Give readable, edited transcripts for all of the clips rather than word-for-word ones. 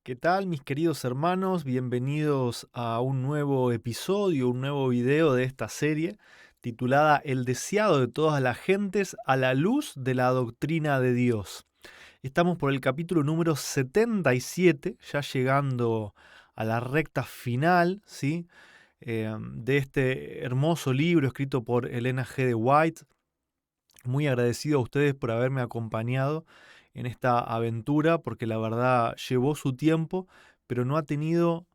¿Qué tal, mis queridos hermanos? Bienvenidos a un nuevo episodio, un nuevo video de esta serie titulada El deseado de todas las gentes a la luz de la doctrina de Dios. Estamos por el capítulo número 77, ya llegando a la recta final, ¿sí? De este hermoso libro escrito por Elena G. de White. Muy agradecido a ustedes por haberme acompañado en esta aventura, porque la verdad llevó su tiempo, pero no ha tenido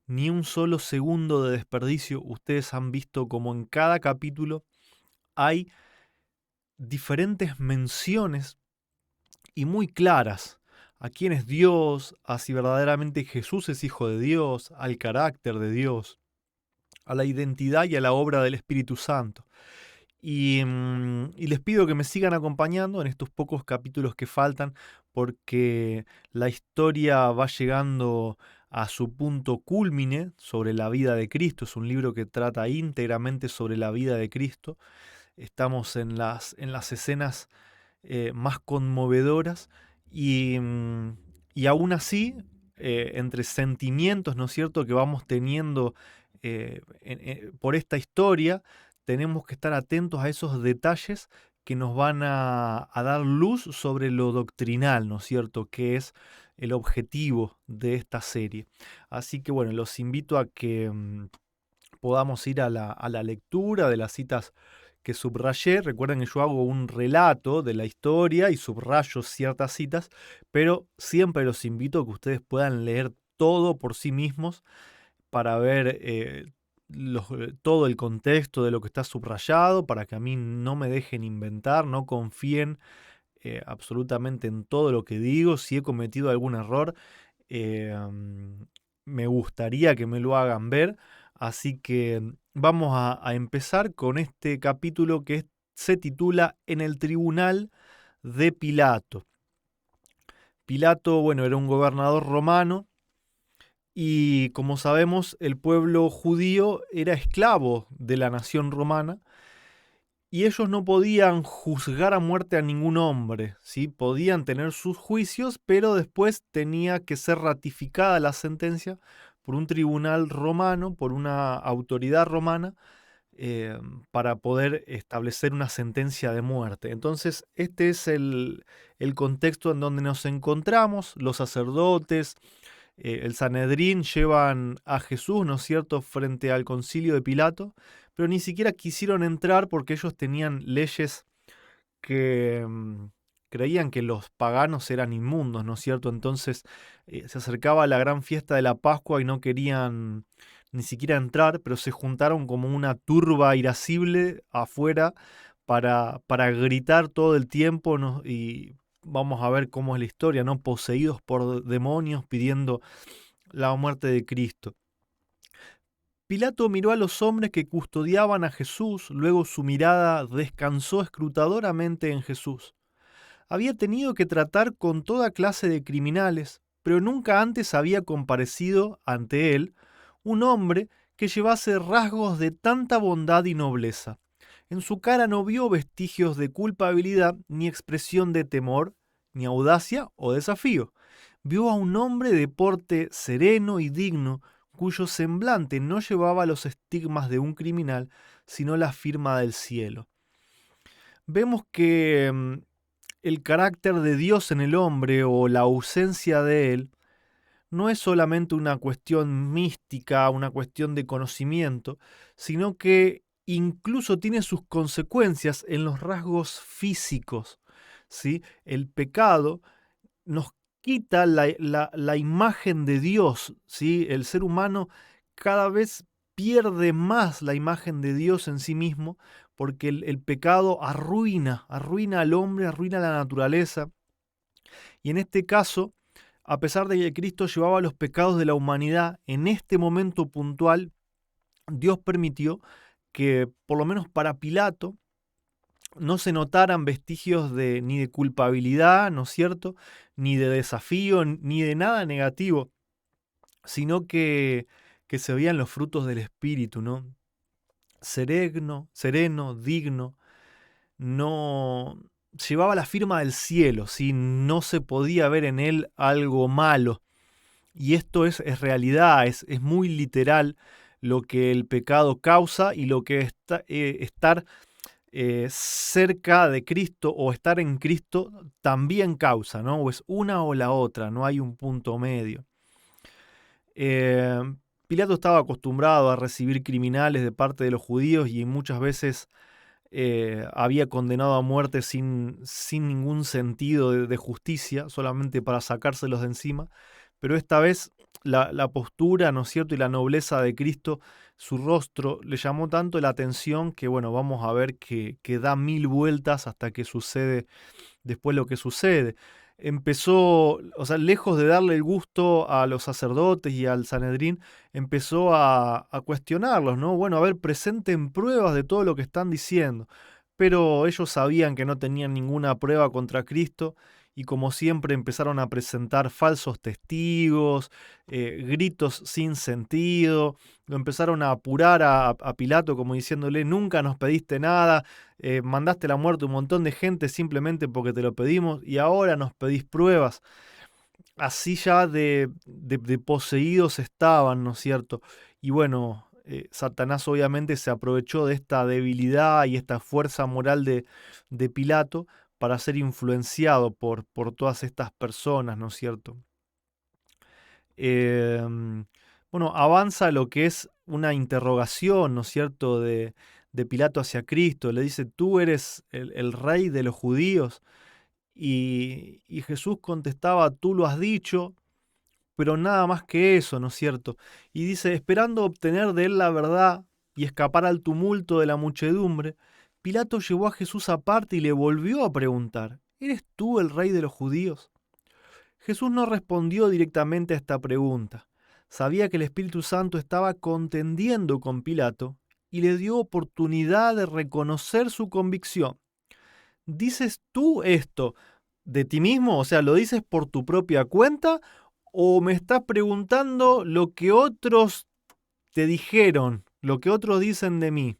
ni un solo segundo de desperdicio. Ustedes han visto como en cada capítulo hay diferentes menciones y muy claras a quién es Dios, a si verdaderamente Jesús es hijo de Dios, al carácter de Dios, a la identidad y a la obra del Espíritu Santo. Y les pido que me sigan acompañando en estos pocos capítulos que faltan, porque la historia va llegando a su punto cúlmine sobre la vida de Cristo. Es un libro que trata íntegramente sobre la vida de Cristo. Estamos en las escenas más conmovedoras y aún así, entre sentimientos, ¿no es cierto?, que vamos teniendo por esta historia, tenemos que estar atentos a esos detalles que nos van a dar luz sobre lo doctrinal, ¿no es cierto?, que es el objetivo de esta serie. Así que bueno, los invito a que podamos ir a la lectura de las citas que subrayé. Recuerden que yo hago un relato de la historia y subrayo ciertas citas, pero siempre los invito a que ustedes puedan leer todo por sí mismos para ver todo el contexto de lo que está subrayado, para que a mí no me dejen inventar, no confíen absolutamente en todo lo que digo. Si he cometido algún error, eh, mm, me gustaría que me lo hagan ver. Así que vamos a empezar con este capítulo que se titula En el tribunal de Pilato. Pilato, bueno, era un gobernador romano y como sabemos el pueblo judío era esclavo de la nación romana y ellos no podían juzgar a muerte a ningún hombre, ¿sí? Podían tener sus juicios, pero después tenía que ser ratificada la sentencia por un tribunal romano, por una autoridad romana, eh, para poder establecer una sentencia de muerte. Entonces, este es el contexto en donde nos encontramos. Los sacerdotes, el Sanedrín llevan a Jesús, ¿no es cierto?, frente al concilio de Pilato, pero ni siquiera quisieron entrar porque ellos tenían leyes que creían que los paganos eran inmundos, ¿no es cierto? Entonces se acercaba la gran fiesta de la Pascua y no querían ni siquiera entrar, pero se juntaron como una turba irascible afuera para gritar todo el tiempo, ¿no? Y vamos a ver cómo es la historia, ¿no? Poseídos por demonios pidiendo la muerte de Cristo. Pilato miró a los hombres que custodiaban a Jesús, luego su mirada descansó escrutadoramente en Jesús. Había tenido que tratar con toda clase de criminales, pero nunca antes había comparecido ante él un hombre que llevase rasgos de tanta bondad y nobleza. En su cara no vio vestigios de culpabilidad, ni expresión de temor, ni audacia o desafío. Vio a un hombre de porte sereno y digno, cuyo semblante no llevaba los estigmas de un criminal, sino la firma del cielo. Vemos que el carácter de Dios en el hombre o la ausencia de él no es solamente una cuestión mística, una cuestión de conocimiento, sino que incluso tiene sus consecuencias en los rasgos físicos, ¿sí? El pecado nos quita la imagen de Dios, ¿sí? El ser humano cada vez pierde más la imagen de Dios en sí mismo porque el pecado arruina al hombre, arruina la naturaleza. Y en este caso, a pesar de que Cristo llevaba los pecados de la humanidad, en este momento puntual, Dios permitió que, por lo menos para Pilato, no se notaran vestigios ni de culpabilidad, ¿no es cierto?, ni de desafío, ni de nada negativo, sino que se veían los frutos del Espíritu, ¿no? Sereno, digno, no llevaba la firma del cielo, ¿sí? No se podía ver en él algo malo. Y esto es realidad, es muy literal lo que el pecado causa y lo que estar cerca de Cristo o estar en Cristo también causa, ¿no? O es una o la otra, no hay un punto medio. Eh, Pilato estaba acostumbrado a recibir criminales de parte de los judíos y muchas veces había condenado a muerte sin ningún sentido de justicia, solamente para sacárselos de encima. Pero esta vez la postura, ¿no es cierto?, y la nobleza de Cristo, su rostro, le llamó tanto la atención que, bueno, vamos a ver que da mil vueltas hasta que sucede después lo que sucede. Empezó, o sea, lejos de darle el gusto a los sacerdotes y al Sanedrín, empezó a cuestionarlos, ¿no? Bueno, a ver, presenten pruebas de todo lo que están diciendo. Pero ellos sabían que no tenían ninguna prueba contra Cristo y como siempre empezaron a presentar falsos testigos, gritos sin sentido, lo empezaron a apurar a Pilato como diciéndole, nunca nos pediste nada, mandaste la muerte a un montón de gente simplemente porque te lo pedimos y ahora nos pedís pruebas. Así ya de poseídos estaban, ¿no es cierto? Y bueno, Satanás obviamente se aprovechó de esta debilidad y esta fuerza moral de Pilato para ser influenciado por todas estas personas, ¿no es cierto? Bueno, avanza lo que es una interrogación, ¿no es cierto?, de Pilato hacia Cristo. Le dice, tú eres el rey de los judíos. Y Jesús contestaba, tú lo has dicho, pero nada más que eso, ¿no es cierto? Y dice, esperando obtener de él la verdad y escapar al tumulto de la muchedumbre, Pilato llevó a Jesús aparte y le volvió a preguntar, ¿eres tú el rey de los judíos? Jesús no respondió directamente a esta pregunta. Sabía que el Espíritu Santo estaba contendiendo con Pilato y le dio oportunidad de reconocer su convicción. ¿Dices tú esto de ti mismo? O sea, ¿lo dices por tu propia cuenta? ¿O me estás preguntando lo que otros te dijeron, lo que otros dicen de mí?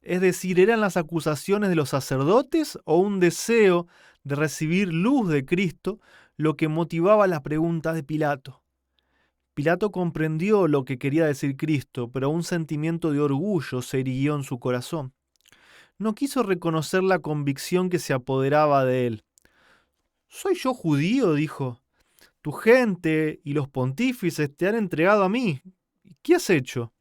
Es decir, ¿eran las acusaciones de los sacerdotes o un deseo de recibir luz de Cristo lo que motivaba la pregunta de Pilato? Pilato comprendió lo que quería decir Cristo, pero un sentimiento de orgullo se irguió en su corazón. No quiso reconocer la convicción que se apoderaba de él. ¿Soy yo judío?, dijo. Tu gente y los pontífices te han entregado a mí. ¿Qué has hecho?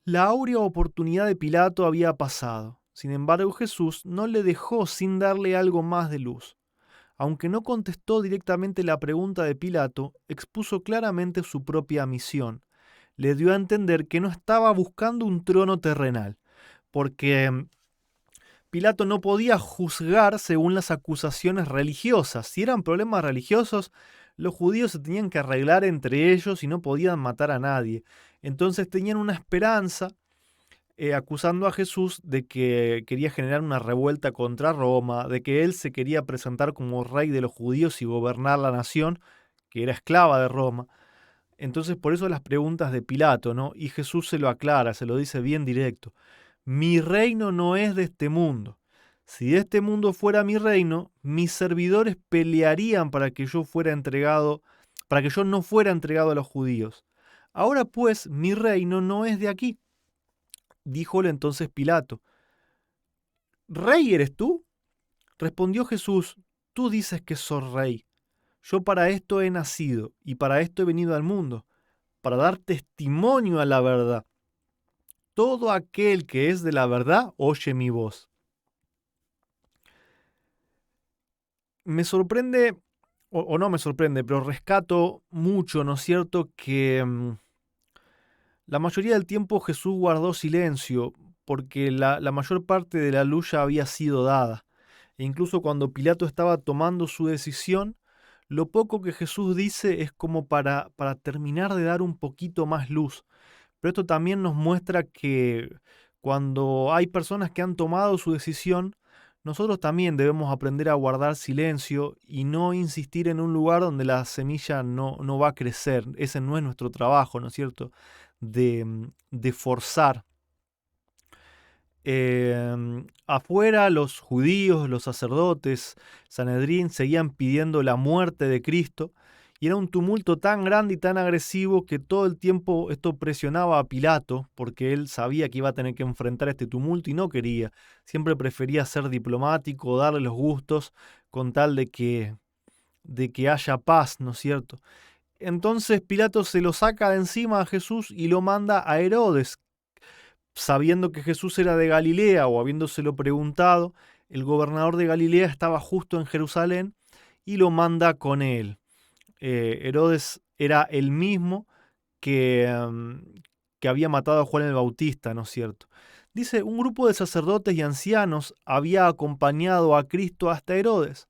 La áurea oportunidad de Pilato había pasado. Sin embargo, Jesús no le dejó sin darle algo más de luz. Aunque no contestó directamente la pregunta de Pilato, expuso claramente su propia misión. Le dio a entender que no estaba buscando un trono terrenal, porque Pilato no podía juzgar según las acusaciones religiosas. Si eran problemas religiosos, los judíos se tenían que arreglar entre ellos y no podían matar a nadie. Entonces tenían una esperanza acusando a Jesús de que quería generar una revuelta contra Roma, de que él se quería presentar como rey de los judíos y gobernar la nación, que era esclava de Roma. Entonces por eso las preguntas de Pilato, ¿no? Y Jesús se lo aclara, se lo dice bien directo. Mi reino no es de este mundo. Si de este mundo fuera mi reino, mis servidores pelearían para que yo fuera entregado, para que yo no fuera entregado a los judíos. Ahora pues, mi reino no es de aquí. Díjole entonces Pilato, ¿rey eres tú? Respondió Jesús, tú dices que sos rey. Yo para esto he nacido y para esto he venido al mundo, para dar testimonio a la verdad. Todo aquel que es de la verdad oye mi voz. Me sorprende, o no me sorprende, pero rescato mucho, ¿no es cierto?, que la mayoría del tiempo Jesús guardó silencio, porque la mayor parte de la luz ya había sido dada. E incluso cuando Pilato estaba tomando su decisión, lo poco que Jesús dice es como para terminar de dar un poquito más luz. Pero esto también nos muestra que cuando hay personas que han tomado su decisión, nosotros también debemos aprender a guardar silencio y no insistir en un lugar donde la semilla no va a crecer. Ese no es nuestro trabajo, ¿no es cierto? De forzar. Afuera los judíos, los sacerdotes, Sanedrín seguían pidiendo la muerte de Cristo Y era un tumulto tan grande y tan agresivo que todo el tiempo esto presionaba a Pilato, porque él sabía que iba a tener que enfrentar este tumulto y no quería. Siempre prefería ser diplomático, darle los gustos, con tal de que haya paz, ¿no es cierto? Entonces Pilato se lo saca de encima a Jesús y lo manda a Herodes, sabiendo que Jesús era de Galilea o habiéndoselo preguntado. El gobernador de Galilea estaba justo en Jerusalén y lo manda con él. Herodes era el mismo que había matado a Juan el Bautista, ¿no es cierto? Dice, un grupo de sacerdotes y ancianos había acompañado a Cristo hasta Herodes,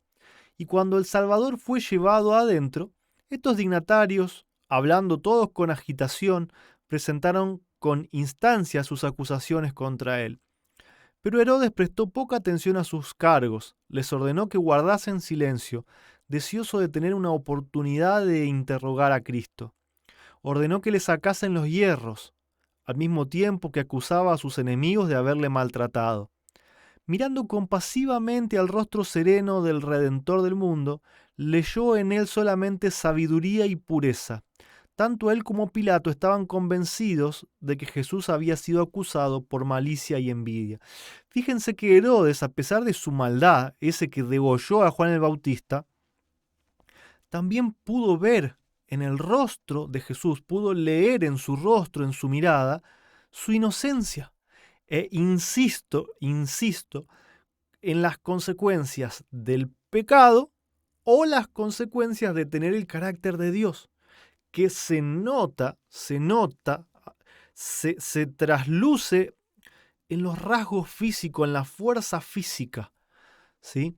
y cuando el Salvador fue llevado adentro, estos dignatarios, hablando todos con agitación, presentaron con instancia sus acusaciones contra él. Pero Herodes prestó poca atención a sus cargos, les ordenó que guardasen silencio, deseoso de tener una oportunidad de interrogar a Cristo. Ordenó que le sacasen los hierros, al mismo tiempo que acusaba a sus enemigos de haberle maltratado. Mirando compasivamente al rostro sereno del Redentor del mundo, leyó en él solamente sabiduría y pureza. Tanto él como Pilato estaban convencidos de que Jesús había sido acusado por malicia y envidia. Fíjense que Herodes, a pesar de su maldad, ese que degolló a Juan el Bautista, también pudo ver en el rostro de Jesús, pudo leer en su rostro, en su mirada, su inocencia. Insisto en las consecuencias del pecado o las consecuencias de tener el carácter de Dios, que se trasluce en los rasgos físicos, en la fuerza física, ¿sí?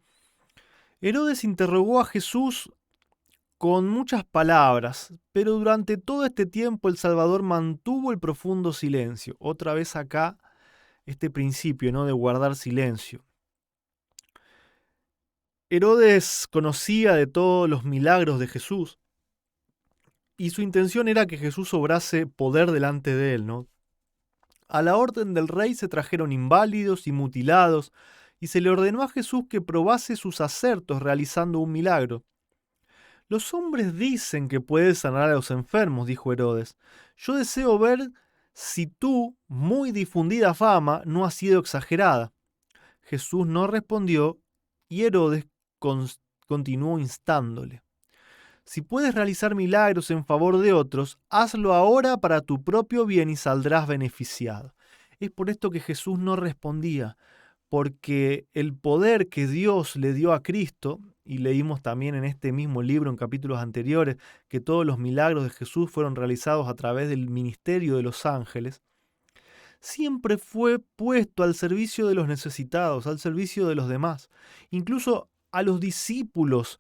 Herodes interrogó a Jesús con muchas palabras, pero durante todo este tiempo el Salvador mantuvo el profundo silencio. Otra vez acá este principio, ¿no?, de guardar silencio. Herodes conocía de todos los milagros de Jesús y su intención era que Jesús obrase poder delante de él, ¿no? A la orden del rey se trajeron inválidos y mutilados y se le ordenó a Jesús que probase sus acertos realizando un milagro. Los hombres dicen que puedes sanar a los enfermos, dijo Herodes. Yo deseo ver si tu muy difundida fama no ha sido exagerada. Jesús no respondió y Herodes continuó instándole. Si puedes realizar milagros en favor de otros, hazlo ahora para tu propio bien y saldrás beneficiado. Es por esto que Jesús no respondía, porque el poder que Dios le dio a Cristo, y leímos también en este mismo libro en capítulos anteriores que todos los milagros de Jesús fueron realizados a través del ministerio de los ángeles, siempre fue puesto al servicio de los necesitados, al servicio de los demás. Incluso a los discípulos,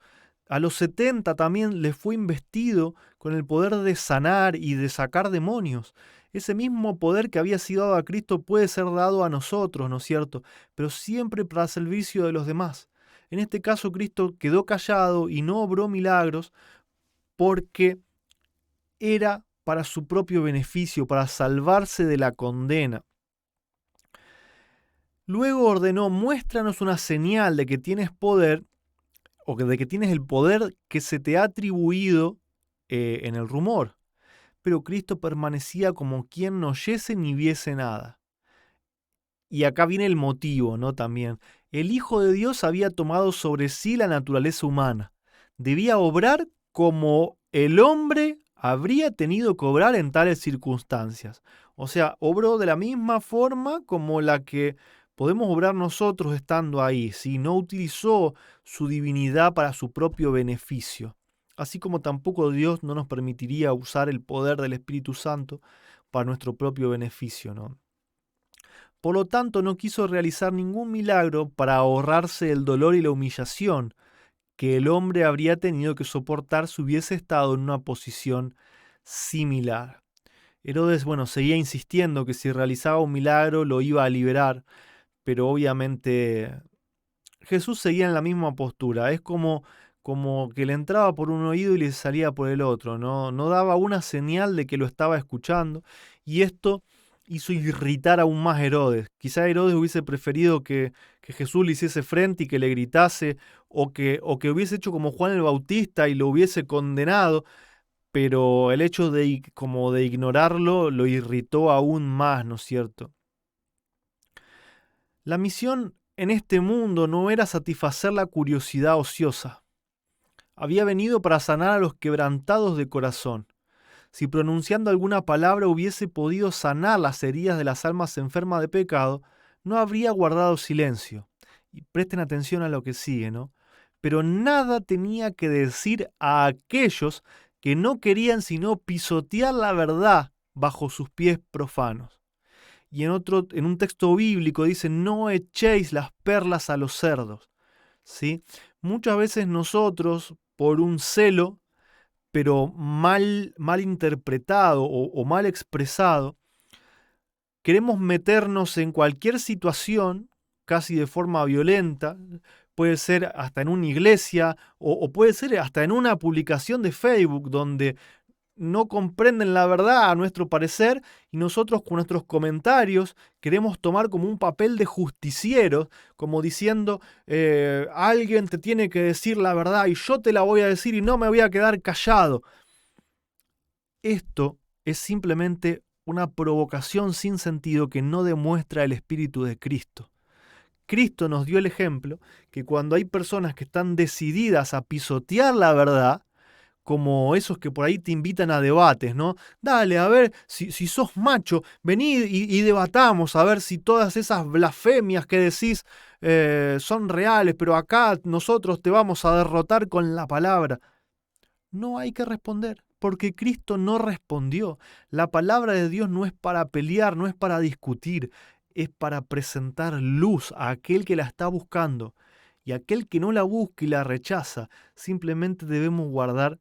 a los 70 también les fue investido con el poder de sanar y de sacar demonios. Ese mismo poder que había sido dado a Cristo puede ser dado a nosotros, ¿no es cierto? Pero siempre para el servicio de los demás. En este caso, Cristo quedó callado y no obró milagros porque era para su propio beneficio, para salvarse de la condena. Luego ordenó, muéstranos una señal de que tienes poder, o de que tienes el poder que se te ha atribuido en el rumor. Pero Cristo permanecía como quien no oyese ni viese nada. Y acá viene el motivo, ¿no? También. El Hijo de Dios había tomado sobre sí la naturaleza humana. Debía obrar como el hombre habría tenido que obrar en tales circunstancias. O sea, obró de la misma forma como la que podemos obrar nosotros estando ahí, ¿sí? No utilizó su divinidad para su propio beneficio. Así como tampoco Dios no nos permitiría usar el poder del Espíritu Santo para nuestro propio beneficio, ¿no? Por lo tanto, no quiso realizar ningún milagro para ahorrarse el dolor y la humillación que el hombre habría tenido que soportar si hubiese estado en una posición similar. Herodes, seguía insistiendo que si realizaba un milagro lo iba a liberar, pero obviamente Jesús seguía en la misma postura. Es como que le entraba por un oído y le salía por el otro, ¿no? No daba una señal de que lo estaba escuchando, y esto hizo irritar aún más a Herodes. Quizá Herodes hubiese preferido que Jesús le hiciese frente y que le gritase, o que hubiese hecho como Juan el Bautista y lo hubiese condenado, pero el hecho de ignorarlo lo irritó aún más, ¿no es cierto? La misión en este mundo no era satisfacer la curiosidad ociosa. Había venido para sanar a los quebrantados de corazón. Si pronunciando alguna palabra hubiese podido sanar las heridas de las almas enfermas de pecado, no habría guardado silencio. Y presten atención a lo que sigue, ¿no? Pero nada tenía que decir a aquellos que no querían sino pisotear la verdad bajo sus pies profanos. Y en un texto bíblico dice, no echéis las perlas a los cerdos. ¿Sí? Muchas veces nosotros, por un celo, pero mal interpretado o mal expresado, queremos meternos en cualquier situación, casi de forma violenta, puede ser hasta en una iglesia o puede ser hasta en una publicación de Facebook donde no comprenden la verdad a nuestro parecer y nosotros con nuestros comentarios queremos tomar como un papel de justiciero, como diciendo alguien te tiene que decir la verdad y yo te la voy a decir y no me voy a quedar callado. Esto es simplemente una provocación sin sentido que no demuestra el Espíritu de Cristo. Cristo nos dio el ejemplo que cuando hay personas que están decididas a pisotear la verdad, como esos que por ahí te invitan a debates, ¿no? Dale, a ver, si sos macho, vení y debatamos, a ver si todas esas blasfemias que decís son reales, pero acá nosotros te vamos a derrotar con la palabra. No hay que responder, porque Cristo no respondió. La palabra de Dios no es para pelear, no es para discutir, es para presentar luz a aquel que la está buscando. Y aquel que no la busca y la rechaza, simplemente debemos guardar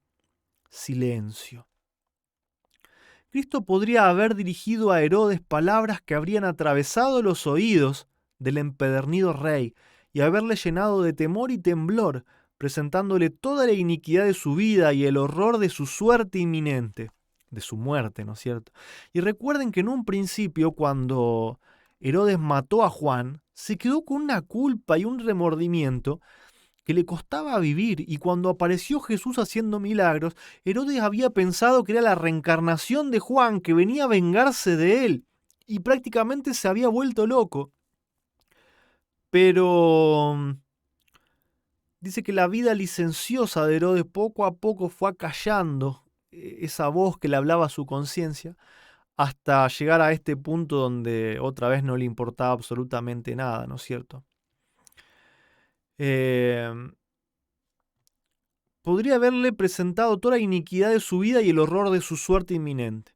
silencio. Cristo podría haber dirigido a Herodes palabras que habrían atravesado los oídos del empedernido rey y haberle llenado de temor y temblor, presentándole toda la iniquidad de su vida y el horror de su suerte inminente, de su muerte, ¿no es cierto? Y recuerden que en un principio, cuando Herodes mató a Juan, se quedó con una culpa y un remordimiento que le costaba vivir, y cuando apareció Jesús haciendo milagros, Herodes había pensado que era la reencarnación de Juan, que venía a vengarse de él, y prácticamente se había vuelto loco. Pero dice que la vida licenciosa de Herodes poco a poco fue acallando esa voz que le hablaba a su conciencia, hasta llegar a este punto donde otra vez no le importaba absolutamente nada, ¿no es cierto? Podría haberle presentado toda la iniquidad de su vida y el horror de su suerte inminente.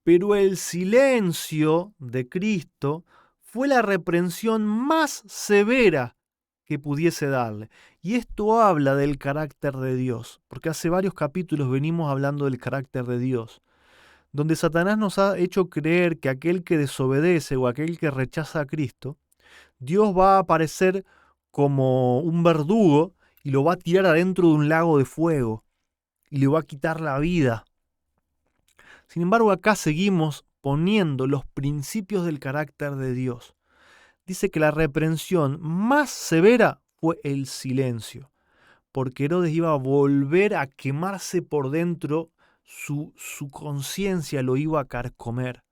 Pero el silencio de Cristo fue la reprensión más severa que pudiese darle. Y esto habla del carácter de Dios, porque hace varios capítulos venimos hablando del carácter de Dios, donde Satanás nos ha hecho creer que aquel que desobedece o aquel que rechaza a Cristo, Dios va a aparecer como un verdugo y lo va a tirar adentro de un lago de fuego y le va a quitar la vida. Sin embargo, acá seguimos poniendo los principios del carácter de Dios. Dice que la reprensión más severa fue el silencio, porque Herodes iba a volver a quemarse por dentro, su conciencia lo iba a carcomer.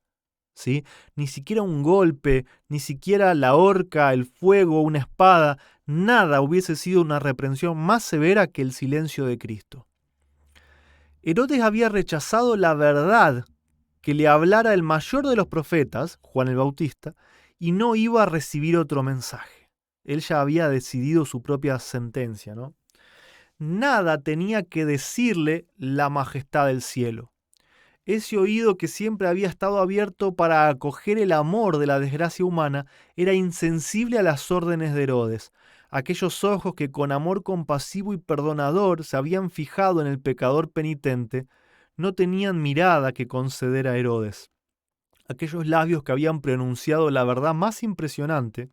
¿Sí? Ni siquiera un golpe, ni siquiera la horca, el fuego, una espada, nada hubiese sido una reprensión más severa que el silencio de Cristo. Herodes había rechazado la verdad que le hablara el mayor de los profetas, Juan el Bautista, y no iba a recibir otro mensaje. Él ya había decidido su propia sentencia, ¿no? Nada tenía que decirle la majestad del cielo. Ese oído que siempre había estado abierto para acoger el amor de la desgracia humana era insensible a las órdenes de Herodes. Aquellos ojos que con amor compasivo y perdonador se habían fijado en el pecador penitente no tenían mirada que conceder a Herodes. Aquellos labios que habían pronunciado la verdad más impresionante,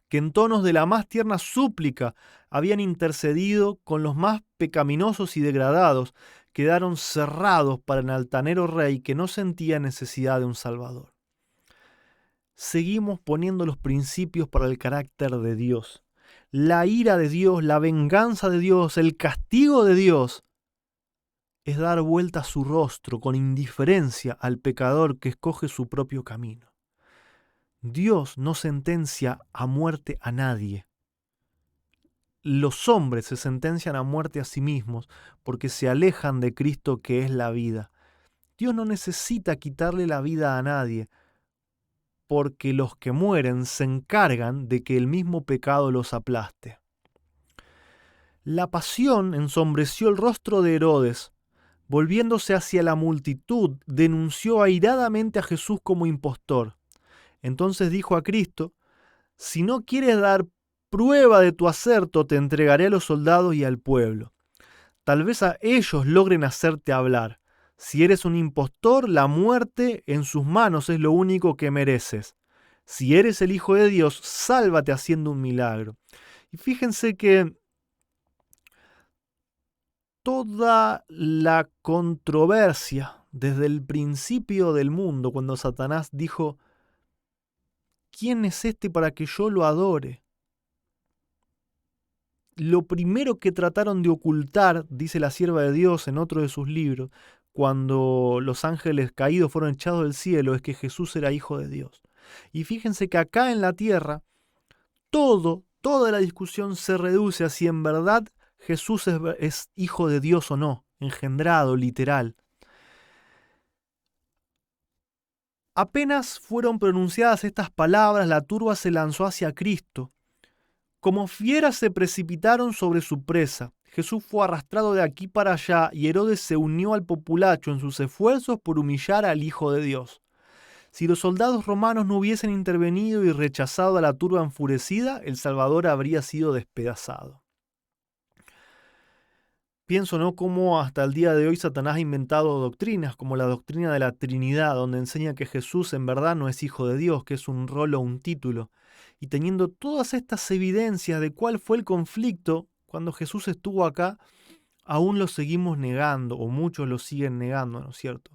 que en tonos de la más tierna súplica habían intercedido con los más pecaminosos y degradados, quedaron cerrados para el altanero rey que no sentía necesidad de un Salvador. seguimos poniendo los principios para el carácter de Dios. La ira de Dios, la venganza de Dios, el castigo de Dios es dar vuelta su rostro con indiferencia al pecador que escoge su propio camino. Dios no sentencia a muerte a nadie. Los hombres se sentencian a muerte a sí mismos porque se alejan de Cristo, que es la vida. Dios no necesita quitarle la vida a nadie, porque los que mueren se encargan de que el mismo pecado los aplaste. La pasión ensombreció el rostro de Herodes. Volviéndose hacia la multitud, denunció airadamente a Jesús como impostor. Entonces dijo a Cristo: si no quieres dar prueba de tu acerto, te entregaré a los soldados y al pueblo. Tal vez a ellos logren hacerte hablar. Si eres un impostor, la muerte en sus manos es lo único que mereces. Si eres el Hijo de Dios, sálvate haciendo un milagro. Y fíjense que toda la controversia desde el principio del mundo, cuando Satanás dijo: ¿quién es este para que yo lo adore? Lo primero que trataron de ocultar, dice la sierva de Dios en otro de sus libros, cuando los ángeles caídos fueron echados del cielo, es que Jesús era hijo de Dios. Y fíjense que acá en la tierra, toda la discusión se reduce a si en verdad Jesús es hijo de Dios o no, engendrado, literal. Apenas fueron pronunciadas estas palabras, la turba se lanzó hacia Cristo. Como fieras se precipitaron sobre su presa. Jesús fue arrastrado de aquí para allá y Herodes se unió al populacho en sus esfuerzos por humillar al Hijo de Dios. Si los soldados romanos no hubiesen intervenido y rechazado a la turba enfurecida, el Salvador habría sido despedazado. Pienso, ¿no?, cómo hasta el día de hoy Satanás ha inventado doctrinas, como la doctrina de la Trinidad, donde enseña que Jesús en verdad no es hijo de Dios, que es un rol o un título. Y teniendo todas estas evidencias de cuál fue el conflicto cuando Jesús estuvo acá, aún lo seguimos negando, o muchos lo siguen negando, ¿no es cierto?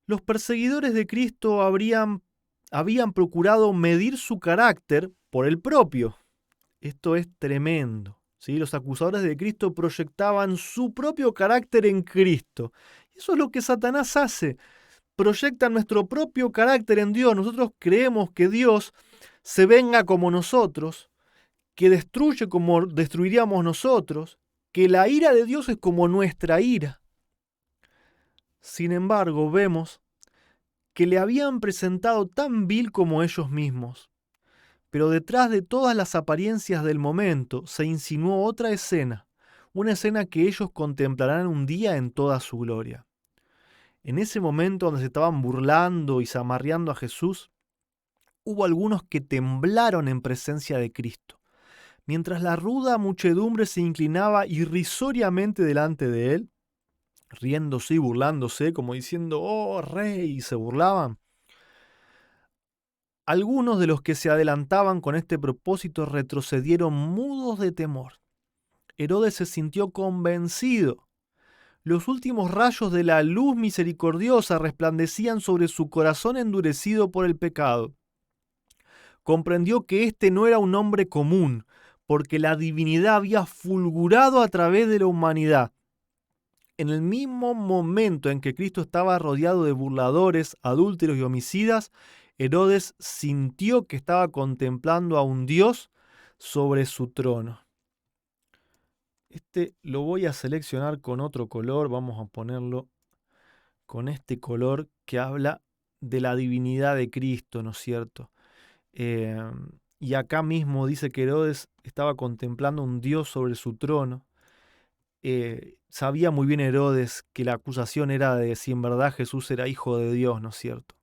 Los perseguidores de Cristo habían procurado medir su carácter por el propio. Esto es tremendo. ¿Sí? Los acusadores de Cristo proyectaban su propio carácter en Cristo. Eso es lo que Satanás hace. Proyecta nuestro propio carácter en Dios. Nosotros creemos que Dios se venga como nosotros, que destruye como destruiríamos nosotros, que la ira de Dios es como nuestra ira. Sin embargo, vemos que le habían presentado tan vil como ellos mismos. Pero detrás de todas las apariencias del momento se insinuó otra escena, una escena que ellos contemplarán un día en toda su gloria. En ese momento donde se estaban burlando y zamarreando a Jesús, hubo algunos que temblaron en presencia de Cristo. Mientras la ruda muchedumbre se inclinaba irrisoriamente delante de él, riéndose y burlándose, como diciendo: ¡oh, rey!, y se burlaban. Algunos de los que se adelantaban con este propósito retrocedieron mudos de temor. Herodes se sintió convencido. Los últimos rayos de la luz misericordiosa resplandecían sobre su corazón endurecido por el pecado. Comprendió que este no era un hombre común, porque la divinidad había fulgurado a través de la humanidad. En el mismo momento en que Cristo estaba rodeado de burladores, adúlteros y homicidas, Herodes sintió que estaba contemplando a un Dios sobre su trono. Este lo voy a seleccionar con otro color, vamos a ponerlo con este color que habla de la divinidad de Cristo, ¿no es cierto? Y acá mismo dice que Herodes estaba contemplando a un Dios sobre su trono. Sabía muy bien Herodes que la acusación era de si en verdad Jesús era hijo de Dios, ¿no es cierto?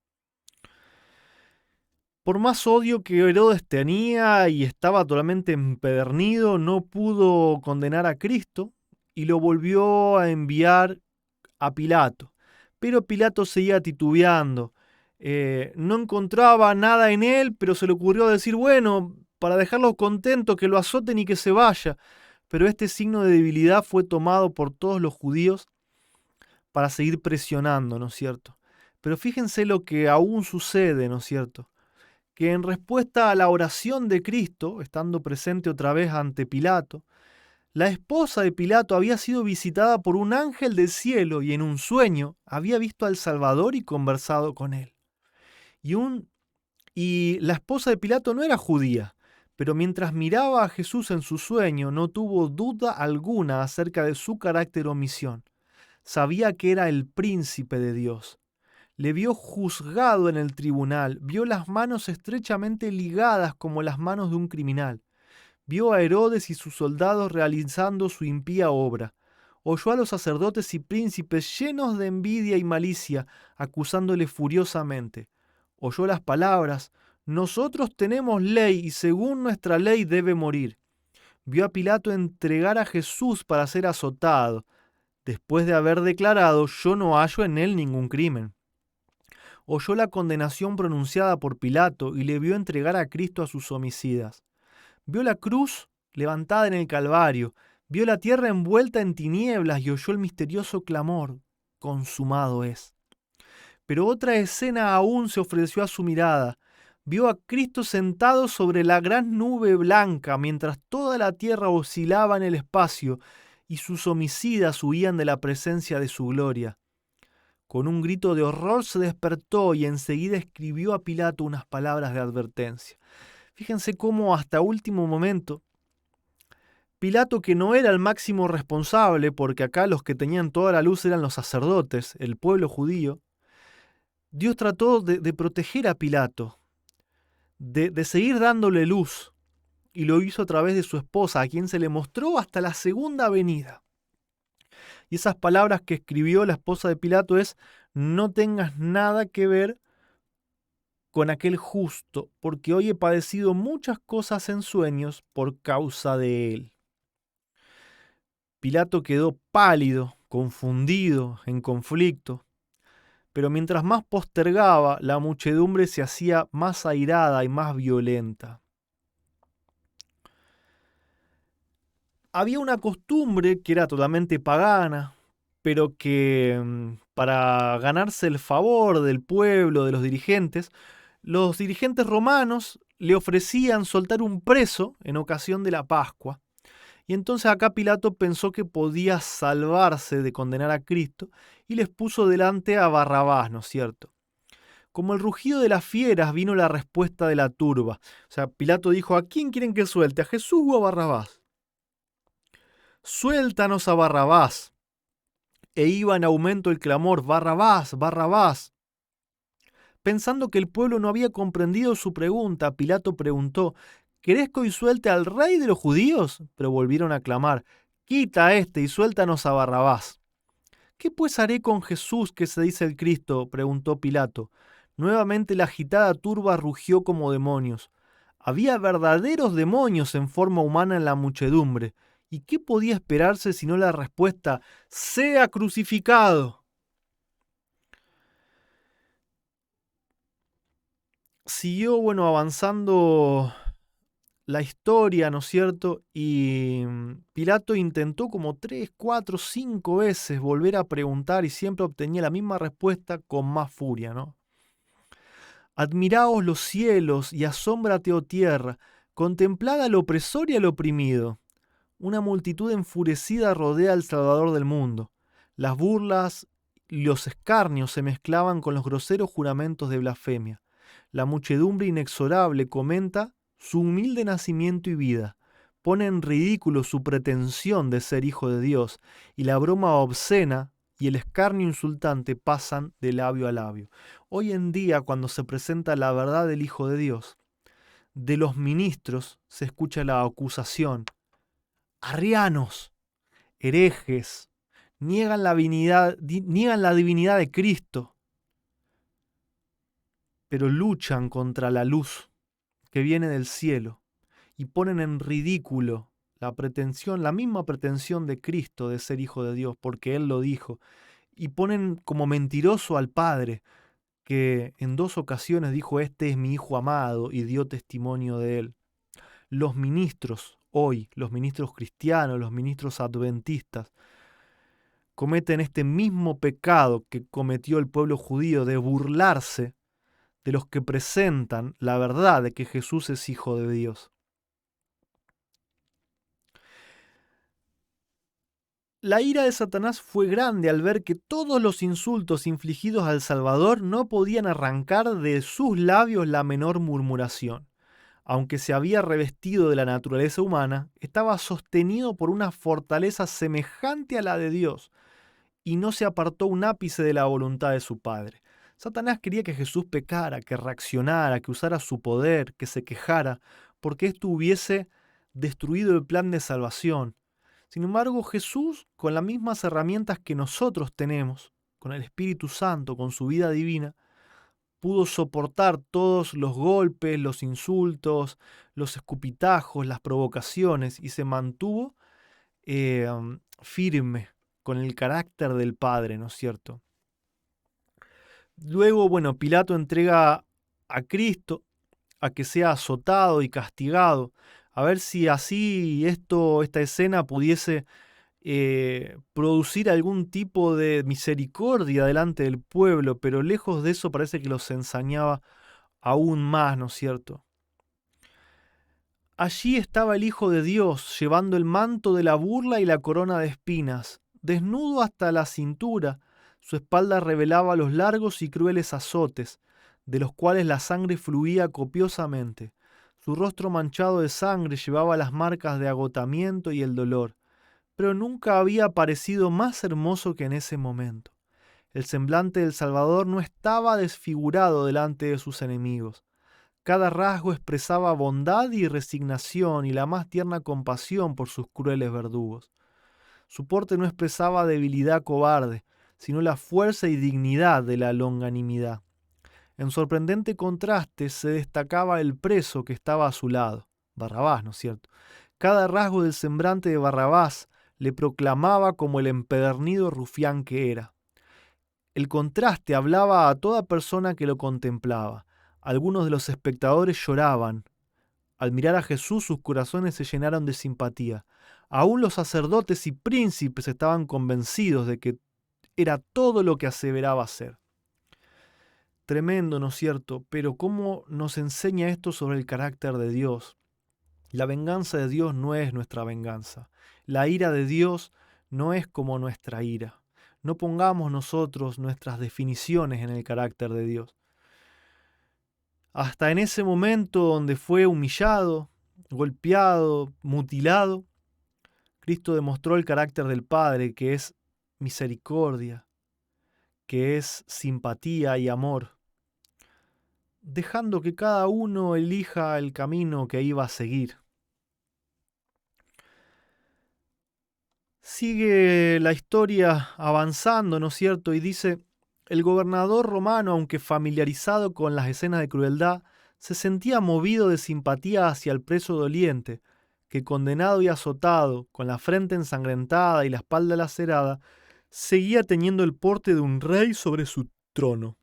Por más odio que Herodes tenía y estaba totalmente empedernido, no pudo condenar a Cristo y lo volvió a enviar a Pilato. Pero Pilato seguía titubeando. No encontraba nada en él, pero se le ocurrió decir: bueno, para dejarlo contento, que lo azoten y que se vaya. Pero este signo de debilidad fue tomado por todos los judíos para seguir presionando, ¿no es cierto? Pero fíjense lo que aún sucede, ¿no es cierto? Que en respuesta a la oración de Cristo, estando presente otra vez ante Pilato, la esposa de Pilato había sido visitada por un ángel del cielo y en un sueño había visto al Salvador y conversado con él. Y la esposa de Pilato no era judía, pero mientras miraba a Jesús en su sueño no tuvo duda alguna acerca de su carácter o misión. Sabía que era el príncipe de Dios. Le vio juzgado en el tribunal, vio las manos estrechamente ligadas como las manos de un criminal. Vio a Herodes y sus soldados realizando su impía obra. Oyó a los sacerdotes y príncipes llenos de envidia y malicia, acusándole furiosamente. Oyó las palabras: nosotros tenemos ley y según nuestra ley debe morir. Vio a Pilato entregar a Jesús para ser azotado, después de haber declarado: yo no hallo en él ningún crimen. Oyó la condenación pronunciada por Pilato y le vio entregar a Cristo a sus homicidas. Vio la cruz levantada en el Calvario, vio la tierra envuelta en tinieblas y oyó el misterioso clamor: consumado es. Pero otra escena aún se ofreció a su mirada. Vio a Cristo sentado sobre la gran nube blanca mientras toda la tierra oscilaba en el espacio y sus homicidas huían de la presencia de su gloria. Con un grito de horror se despertó y enseguida escribió a Pilato unas palabras de advertencia. Fíjense cómo hasta último momento Pilato, que no era el máximo responsable, porque acá los que tenían toda la luz eran los sacerdotes, el pueblo judío, Dios trató de proteger a Pilato, de seguir dándole luz, y lo hizo a través de su esposa, a quien se le mostró hasta la segunda venida. Y esas palabras que escribió la esposa de Pilato es: no tengas nada que ver con aquel justo, porque hoy he padecido muchas cosas en sueños por causa de él. Pilato quedó pálido, confundido, en conflicto, pero mientras más postergaba, la muchedumbre se hacía más airada y más violenta. Había una costumbre que era totalmente pagana, pero que para ganarse el favor del pueblo, de los dirigentes romanos le ofrecían soltar un preso en ocasión de la Pascua. Y entonces acá Pilato pensó que podía salvarse de condenar a Cristo y les puso delante a Barrabás, ¿no es cierto? Como el rugido de las fieras vino la respuesta de la turba. O sea, Pilato dijo: ¿a quién quieren que suelte? ¿A Jesús o a Barrabás? Suéltanos a Barrabás. E iba en aumento el clamor: Barrabás, Barrabás. Pensando que el pueblo no había comprendido su pregunta, Pilato preguntó: ¿querés que hoy suelte al rey de los judíos? Pero volvieron a clamar: quita a este y suéltanos a Barrabás. ¿Qué pues haré con Jesús que se dice el Cristo?, preguntó Pilato. Nuevamente la agitada turba rugió como demonios. Había verdaderos demonios en forma humana en la muchedumbre. ¿Y qué podía esperarse sino la respuesta: ¡sea crucificado! Siguió, avanzando la historia, ¿no es cierto? Y Pilato intentó como 3, 4, 5 veces volver a preguntar y siempre obtenía la misma respuesta con más furia, ¿no? Admiraos los cielos y asómbrate, oh tierra, contemplad al opresor y al oprimido. Una multitud enfurecida rodea al Salvador del mundo. Las burlas y los escarnios se mezclaban con los groseros juramentos de blasfemia. La muchedumbre inexorable comenta su humilde nacimiento y vida, pone en ridículo su pretensión de ser hijo de Dios, y la broma obscena y el escarnio insultante pasan de labio a labio. Hoy en día, cuando se presenta la verdad del Hijo de Dios, de los ministros se escucha la acusación: arrianos, herejes, niegan la divinidad de Cristo, pero luchan contra la luz que viene del cielo y ponen en ridículo la misma pretensión de Cristo de ser hijo de Dios, porque Él lo dijo, y ponen como mentiroso al Padre, que en 2 ocasiones dijo: este es mi Hijo amado, y dio testimonio de Él. Los ministros hoy, los ministros cristianos, los ministros adventistas, cometen este mismo pecado que cometió el pueblo judío de burlarse de los que presentan la verdad de que Jesús es Hijo de Dios. La ira de Satanás fue grande al ver que todos los insultos infligidos al Salvador no podían arrancar de sus labios la menor murmuración. Aunque se había revestido de la naturaleza humana, estaba sostenido por una fortaleza semejante a la de Dios, y no se apartó un ápice de la voluntad de su Padre. Satanás quería que Jesús pecara, que reaccionara, que usara su poder, que se quejara, porque esto hubiese destruido el plan de salvación. Sin embargo, Jesús, con las mismas herramientas que nosotros tenemos, con el Espíritu Santo, con su vida divina, pudo soportar todos los golpes, los insultos, los escupitajos, las provocaciones, y se mantuvo firme con el carácter del Padre, ¿no es cierto? Luego, bueno, Pilato entrega a Cristo a que sea azotado y castigado, a ver si así esta escena pudiese producir algún tipo de misericordia delante del pueblo, pero lejos de eso parece que los ensañaba aún más, ¿no es cierto? Allí estaba el Hijo de Dios, llevando el manto de la burla y la corona de espinas, desnudo hasta la cintura. Su espalda revelaba los largos y crueles azotes, de los cuales la sangre fluía copiosamente. Su rostro manchado de sangre llevaba las marcas de agotamiento y el dolor, pero nunca había parecido más hermoso que en ese momento. El semblante del Salvador no estaba desfigurado delante de sus enemigos. Cada rasgo expresaba bondad y resignación y la más tierna compasión por sus crueles verdugos. Su porte no expresaba debilidad cobarde, sino la fuerza y dignidad de la longanimidad. En sorprendente contraste se destacaba el preso que estaba a su lado, Barrabás, ¿no es cierto? Cada rasgo del semblante de Barrabás le proclamaba como el empedernido rufián que era. El contraste hablaba a toda persona que lo contemplaba. Algunos de los espectadores lloraban. Al mirar a Jesús sus corazones se llenaron de simpatía. Aún los sacerdotes y príncipes estaban convencidos de que era todo lo que aseveraba ser. Tremendo, ¿no es cierto? Pero ¿cómo nos enseña esto sobre el carácter de Dios? La venganza de Dios no es nuestra venganza. La ira de Dios no es como nuestra ira. No pongamos nosotros nuestras definiciones en el carácter de Dios. Hasta en ese momento donde fue humillado, golpeado, mutilado, Cristo demostró el carácter del Padre, que es misericordia, que es simpatía y amor, dejando que cada uno elija el camino que iba a seguir. Sigue la historia avanzando, ¿no es cierto? Y dice, el gobernador romano, aunque familiarizado con las escenas de crueldad, se sentía movido de simpatía hacia el preso doliente, que condenado y azotado, con la frente ensangrentada y la espalda lacerada, seguía teniendo el porte de un rey sobre su trono.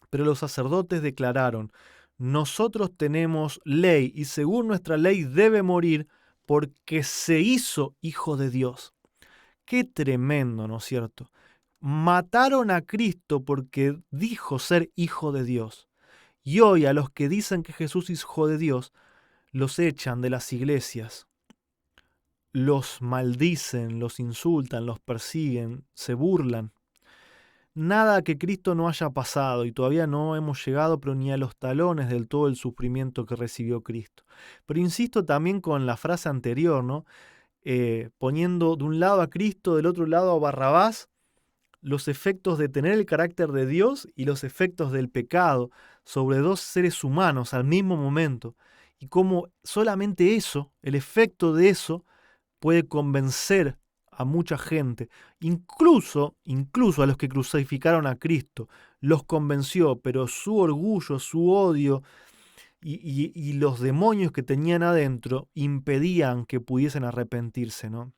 Pero los sacerdotes declararon, nosotros tenemos ley y según nuestra ley debe morir porque se hizo hijo de Dios. Qué tremendo, ¿no es cierto? Mataron a Cristo porque dijo ser hijo de Dios. Y hoy a los que dicen que Jesús es hijo de Dios, los echan de las iglesias. Los maldicen, los insultan, los persiguen, se burlan. Nada que Cristo no haya pasado y todavía no hemos llegado pero ni a los talones del todo el sufrimiento que recibió Cristo. Pero insisto también con la frase anterior, ¿no? Poniendo de un lado a Cristo, del otro lado a Barrabás, los efectos de tener el carácter de Dios y los efectos del pecado sobre dos seres humanos al mismo momento. Y cómo solamente eso, el efecto de eso, puede convencer a mucha gente, incluso a los que crucificaron a Cristo, los convenció, pero su orgullo, su odio y los demonios que tenían adentro impedían que pudiesen arrepentirse, ¿no?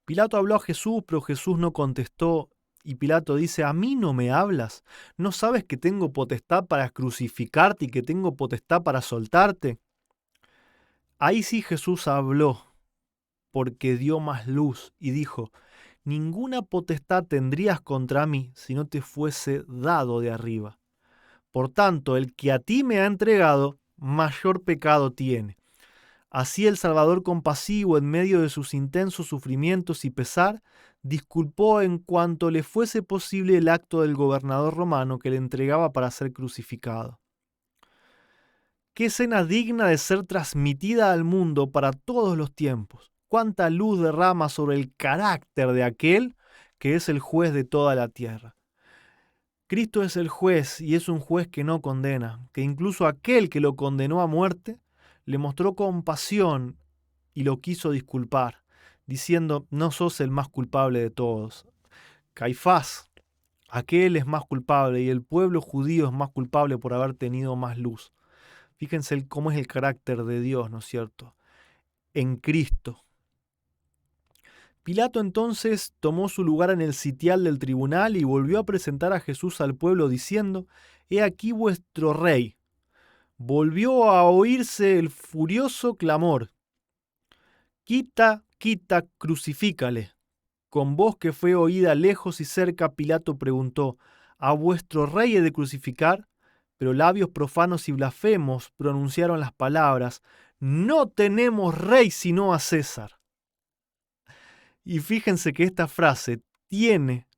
Pilato habló a Jesús, pero Jesús no contestó, y Pilato dice, ¿a mí no me hablas? ¿No sabes que tengo potestad para crucificarte y que tengo potestad para soltarte? Ahí sí Jesús habló, porque dio más luz y dijo, ninguna potestad tendrías contra mí si no te fuese dado de arriba. Por tanto, el que a ti me ha entregado, mayor pecado tiene. Así el Salvador compasivo, en medio de sus intensos sufrimientos y pesar, disculpó en cuanto le fuese posible el acto del gobernador romano que le entregaba para ser crucificado. Qué escena digna de ser transmitida al mundo para todos los tiempos. Cuánta luz derrama sobre el carácter de aquel que es el juez de toda la tierra. Cristo es el juez y es un juez que no condena, que incluso aquel que lo condenó a muerte le mostró compasión y lo quiso disculpar, diciendo: no sos el más culpable de todos. Caifás, aquel es más culpable y el pueblo judío es más culpable por haber tenido más luz. Fíjense cómo es el carácter de Dios, ¿no es cierto? En Cristo. Pilato entonces tomó su lugar en el sitial del tribunal y volvió a presentar a Jesús al pueblo diciendo: «He aquí vuestro rey». Volvió a oírse el furioso clamor: «Quita, quita, crucifícale». Con voz que fue oída lejos y cerca, Pilato preguntó: «¿A vuestro rey he de crucificar?». Pero labios profanos y blasfemos pronunciaron las palabras: «No tenemos rey sino a César». Y fíjense que esta frase tiene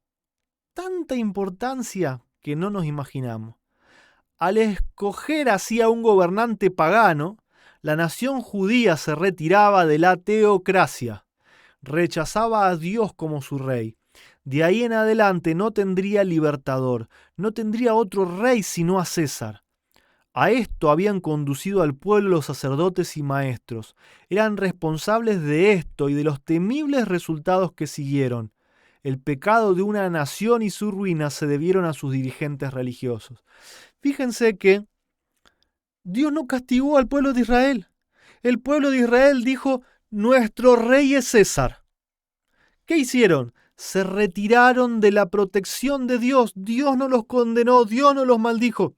tanta importancia que no nos imaginamos. Al escoger así a un gobernante pagano, la nación judía se retiraba de la teocracia, rechazaba a Dios como su rey. De ahí en adelante no tendría libertador, no tendría otro rey sino a César. A esto habían conducido al pueblo los sacerdotes y maestros. Eran responsables de esto y de los temibles resultados que siguieron. El pecado de una nación y su ruina se debieron a sus dirigentes religiosos. Fíjense que Dios no castigó al pueblo de Israel. El pueblo de Israel dijo: nuestro rey es César. ¿Qué hicieron? Se retiraron de la protección de Dios. Dios no los condenó, Dios no los maldijo.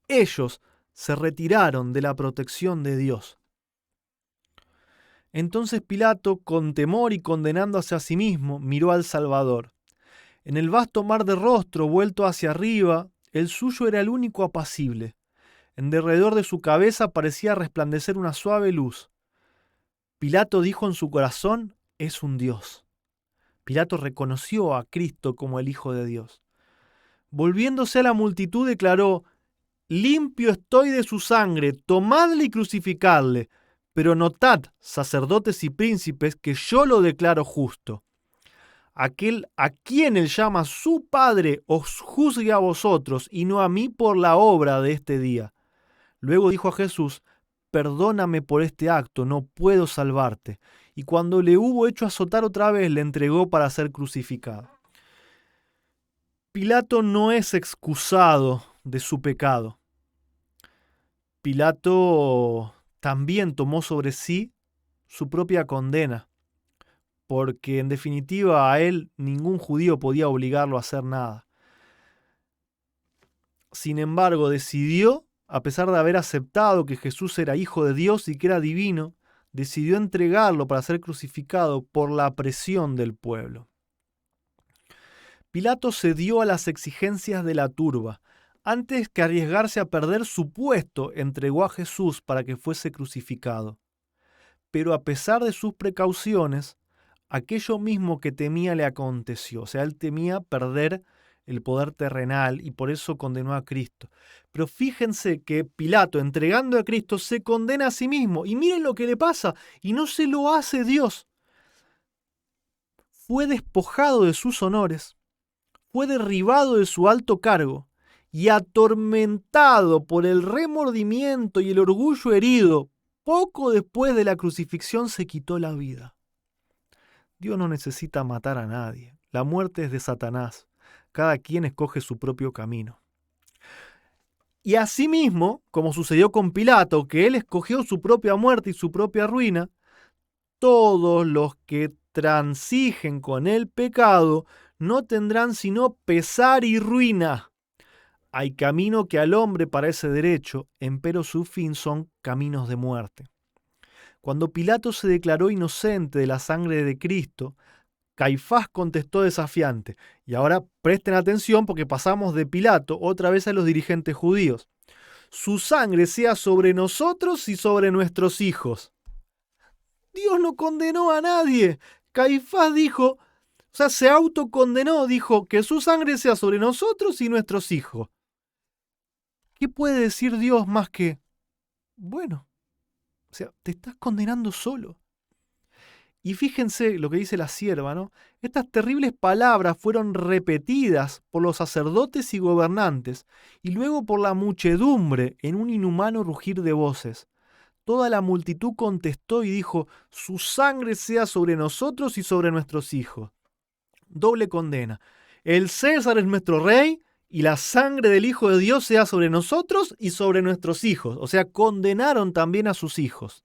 Ellos se retiraron de la protección de Dios. Entonces Pilato, con temor y condenándose a sí mismo, miró al Salvador. En el vasto mar de rostro vuelto hacia arriba, el suyo era el único apacible. En derredor de su cabeza parecía resplandecer una suave luz. Pilato dijo en su corazón: es un Dios. Pilato reconoció a Cristo como el Hijo de Dios. Volviéndose a la multitud declaró: limpio estoy de su sangre, tomadle y crucificadle. Pero notad, sacerdotes y príncipes, que yo lo declaro justo. Aquel a quien él llama su Padre os juzgue a vosotros y no a mí por la obra de este día. Luego dijo a Jesús: perdóname por este acto, no puedo salvarte. Y cuando le hubo hecho azotar otra vez, le entregó para ser crucificado. Pilato no es excusado de su pecado. Pilato también tomó sobre sí su propia condena, porque en definitiva a él ningún judío podía obligarlo a hacer nada. Sin embargo, decidió, a pesar de haber aceptado que Jesús era hijo de Dios y que era divino, decidió entregarlo para ser crucificado por la presión del pueblo. Pilato cedió a las exigencias de la turba. Antes que arriesgarse a perder su puesto, entregó a Jesús para que fuese crucificado. Pero a pesar de sus precauciones, aquello mismo que temía le aconteció. O sea, él temía perder el poder terrenal y por eso condenó a Cristo. Pero fíjense que Pilato, entregando a Cristo, se condena a sí mismo. Y miren lo que le pasa, y no se lo hace Dios. Fue despojado de sus honores, fue derribado de su alto cargo y atormentado por el remordimiento y el orgullo herido, poco después de la crucifixión se quitó la vida. Dios no necesita matar a nadie. La muerte es de Satanás. Cada quien escoge su propio camino. Y asimismo, como sucedió con Pilato, que él escogió su propia muerte y su propia ruina, todos los que transigen con el pecado no tendrán sino pesar y ruina. Hay camino que al hombre parece derecho, empero su fin son caminos de muerte. Cuando Pilato se declaró inocente de la sangre de Cristo, Caifás contestó desafiante. Y ahora presten atención porque pasamos de Pilato otra vez a los dirigentes judíos. Su sangre sea sobre nosotros y sobre nuestros hijos. Dios no condenó a nadie. Caifás dijo, se autocondenó, dijo que su sangre sea sobre nosotros y nuestros hijos. ¿Qué puede decir Dios más que, bueno, te estás condenando solo? Y fíjense lo que dice la sierva, ¿no? Estas terribles palabras fueron repetidas por los sacerdotes y gobernantes, y luego por la muchedumbre en un inhumano rugir de voces. Toda la multitud contestó y dijo, su sangre sea sobre nosotros y sobre nuestros hijos. Doble condena. El César es nuestro rey y la sangre del Hijo de Dios sea sobre nosotros y sobre nuestros hijos. O sea, condenaron también a sus hijos.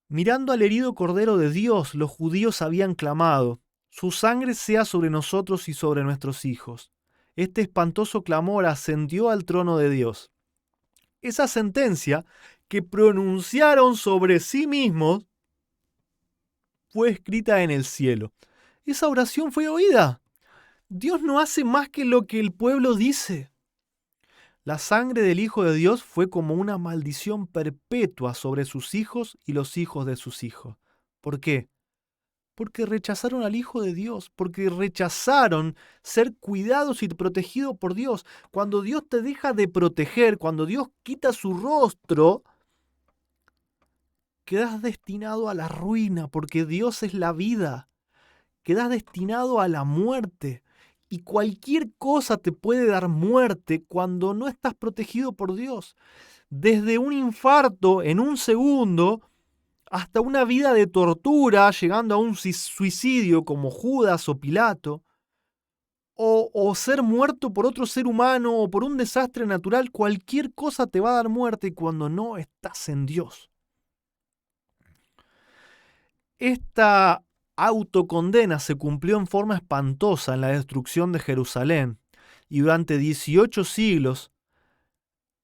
Mirando al herido Cordero de Dios, los judíos habían clamado, su sangre sea sobre nosotros y sobre nuestros hijos. Este espantoso clamor ascendió al trono de Dios. Esa sentencia que pronunciaron sobre sí mismos fue escrita en el cielo. Esa oración fue oída. Dios no hace más que lo que el pueblo dice. La sangre del Hijo de Dios fue como una maldición perpetua sobre sus hijos y los hijos de sus hijos. ¿Por qué? Porque rechazaron al Hijo de Dios, porque rechazaron ser cuidados y protegidos por Dios. Cuando Dios te deja de proteger, cuando Dios quita su rostro, quedas destinado a la ruina, porque Dios es la vida. Quedas destinado a la muerte. Y cualquier cosa te puede dar muerte cuando no estás protegido por Dios. Desde un infarto en un segundo hasta una vida de tortura, llegando a un suicidio como Judas o Pilato, o ser muerto por otro ser humano o por un desastre natural, cualquier cosa te va a dar muerte cuando no estás en Dios. Esta autocondena se cumplió en forma espantosa en la destrucción de Jerusalén y durante 18 siglos,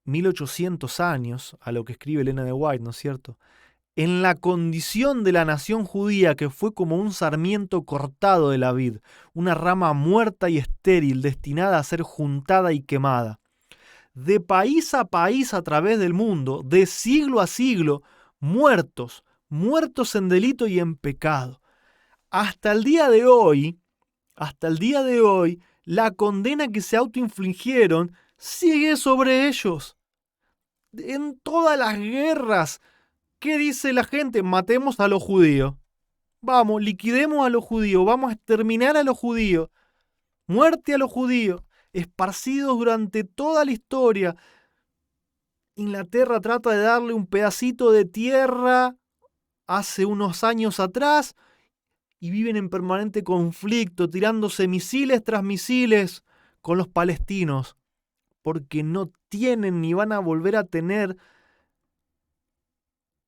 1800 años, a lo que escribe Elena de White, ¿no es cierto?, en la condición de la nación judía que fue como un sarmiento cortado de la vid, una rama muerta y estéril destinada a ser juntada y quemada. De país a través del mundo, de siglo a siglo, muertos en delito y en pecado. Hasta el día de hoy, la condena que se autoinfligieron sigue sobre ellos. En todas las guerras, ¿qué dice la gente? Matemos a los judíos. Vamos, liquidemos a los judíos, vamos a exterminar a los judíos. Muerte a los judíos, esparcidos durante toda la historia. Inglaterra trata de darle un pedacito de tierra hace unos años atrás y viven en permanente conflicto, tirándose misiles tras misiles con los palestinos, porque no tienen ni van a volver a tener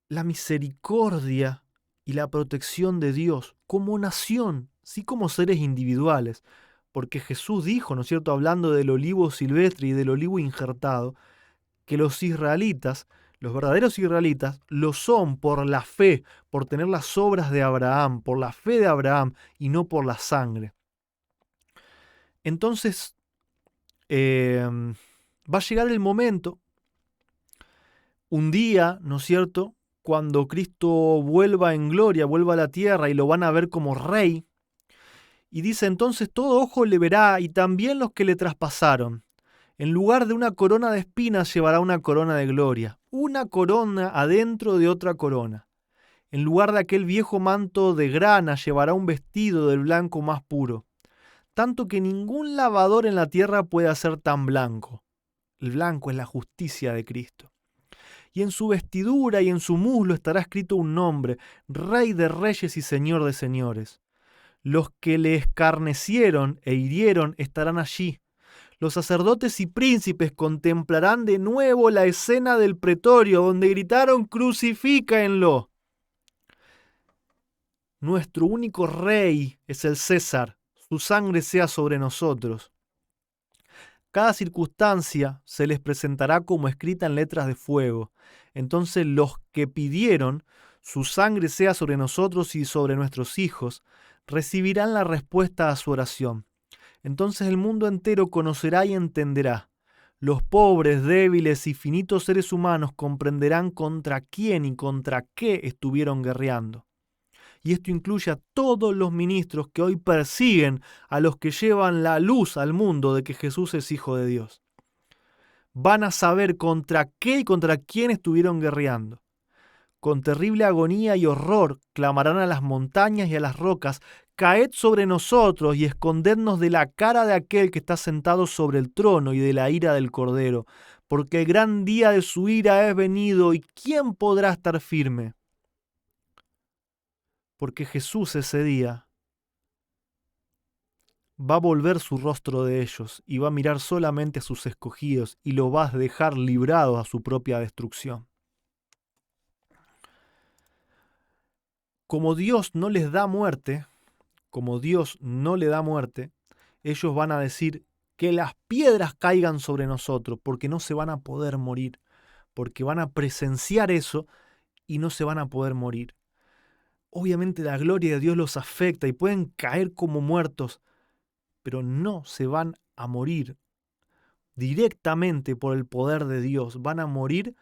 la misericordia y la protección de Dios como nación, sí como seres individuales. Porque Jesús dijo, ¿no es cierto?, hablando del olivo silvestre y del olivo injertado, que los israelitas, los verdaderos israelitas, lo son por la fe, por tener las obras de Abraham, por la fe de Abraham y no por la sangre. Entonces, va a llegar el momento, un día, ¿no es cierto?, cuando Cristo vuelva en gloria, vuelva a la tierra y lo van a ver como rey. Y dice, entonces todo ojo le verá y también los que le traspasaron. En lugar de una corona de espinas llevará una corona de gloria, una corona adentro de otra corona. En lugar de aquel viejo manto de grana llevará un vestido del blanco más puro, tanto que ningún lavador en la tierra puede hacer tan blanco. El blanco es la justicia de Cristo. Y en su vestidura y en su muslo estará escrito un nombre, Rey de Reyes y Señor de Señores. Los que le escarnecieron e hirieron estarán allí. Los sacerdotes y príncipes contemplarán de nuevo la escena del pretorio donde gritaron «Crucifícaenlo». Nuestro único rey es el César, su sangre sea sobre nosotros. Cada circunstancia se les presentará como escrita en letras de fuego. Entonces los que pidieron su sangre sea sobre nosotros y sobre nuestros hijos, recibirán la respuesta a su oración. Entonces el mundo entero conocerá y entenderá. Los pobres, débiles y finitos seres humanos comprenderán contra quién y contra qué estuvieron guerreando. Y esto incluye a todos los ministros que hoy persiguen a los que llevan la luz al mundo de que Jesús es Hijo de Dios. Van a saber contra qué y contra quién estuvieron guerreando. Con terrible agonía y horror clamarán a las montañas y a las rocas: caed sobre nosotros y escondednos de la cara de aquel que está sentado sobre el trono y de la ira del Cordero, porque el gran día de su ira es venido, y ¿quién podrá estar firme? Porque Jesús ese día va a volver su rostro de ellos y va a mirar solamente a sus escogidos y los va a dejar librados a su propia destrucción. Como Dios no les da muerte, como Dios no le da muerte, ellos van a decir: que las piedras caigan sobre nosotros, porque no se van a poder morir, porque van a presenciar eso y no se van a poder morir. Obviamente la gloria de Dios los afecta y pueden caer como muertos, pero no se van a morir directamente por el poder de Dios, van a morir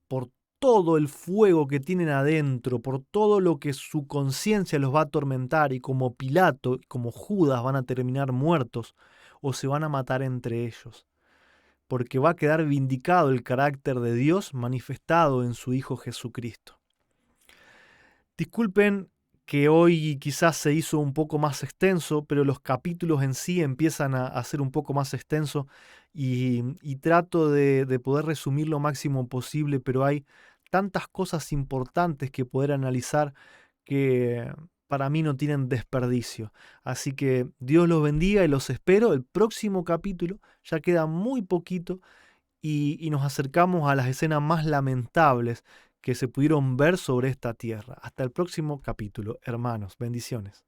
por todo el fuego que tienen adentro, por todo lo que su conciencia los va a atormentar, y como Pilato, como Judas, van a terminar muertos o se van a matar entre ellos, porque va a quedar vindicado el carácter de Dios manifestado en su Hijo Jesucristo. Disculpen que hoy quizás se hizo un poco más extenso, pero los capítulos en sí empiezan a ser un poco más extensos y trato de poder resumir lo máximo posible, pero hay tantas cosas importantes que poder analizar que para mí no tienen desperdicio. Así que Dios los bendiga y los espero el próximo capítulo. Ya queda muy poquito y nos acercamos a las escenas más lamentables que se pudieron ver sobre esta tierra. Hasta el próximo capítulo, hermanos. Bendiciones.